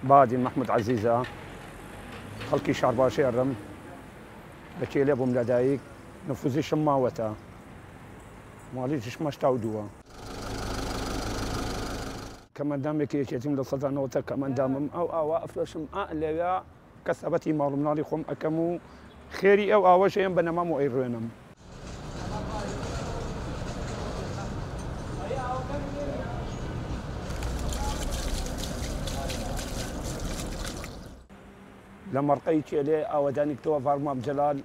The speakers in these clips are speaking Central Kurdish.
بادی محمود عزیزە خەڵکی شارباشێڕم بە کێلێ بووم لە دایک نفوزیشم ماوەتە ماڵیشش مەشتا و دووە کەمەندامێکی یەکێتیم لە سەدانەوەتە کەمەندامم ئەو ئاوا ئەفرۆشم لەوێ کەسەبەتی ماڵ مناڵی خۆم ئەەکەم و خێری ئەو ئاوەشەیەم بە نەمام و ئەیڕوێنم لە مەرقەی کێلێ ئاوەدانی کتەوە ڤارمام جەلال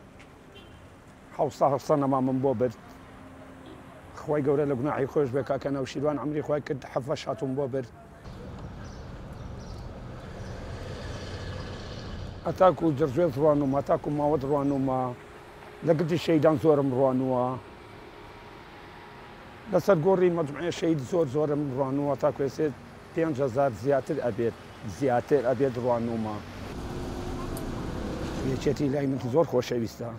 حەوسە نەمامم بۆ برد خۆی گەورە لە گوناحی خۆش بێ کاکە نەوشیروان عەمری خۆی کرد حەفەش هاتووم بۆ برد ئەتاکو جەرجێت ڕوانومە تاکو ماوەت ڕوانومە لە گردی شەیدان زۆرم ڕوانووە لەسەر گۆڕی مەجموعە شەید زۆرم ڕوانووە تاکو ێسێت 5,000 زیاتر ئەبێت ڕوانومە یەکێتی لای من زۆر خۆشەویستە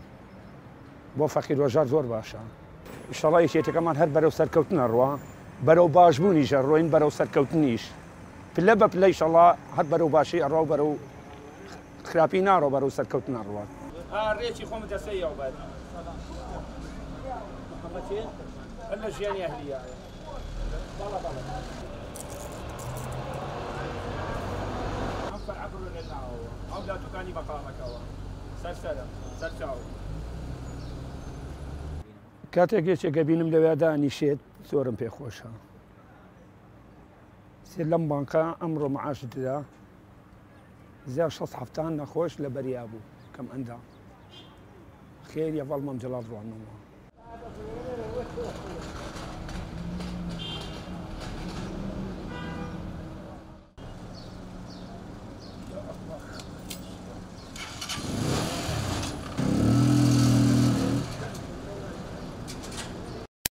بۆ فەقیر وەژار زۆر باشە ئینشەڵڵا یەکێتەکەمان هەر بەرەو سەرکەوتنە ڕوا بەرەو باشبوونیشە ڕۆین بەرەو سەرکەوتنیش پلە بە پلە ئینشەڵڵا هەر بەرەو باشی ئەڕوا و بەرەو خراپی ناڕۆ بەرەو سەرکەوتنە ڕوا ڕێکی خۆم دەسەیەوە بەر هەر لە ژیانی ئەهلیە ئەو داتووکانی بەقامەکەوە سەرسەرە سەرچاو کاتێک یەکێکە بینم لەوێدا نیشێت زۆرم پێخۆشە سێ لەم بانکە ئەمڕۆ مەعاش ددا زیاد 6 نەخۆش لە بەریا بوو کەم ئەندا خێریە بەڵمەم جەلال ڕوانەوە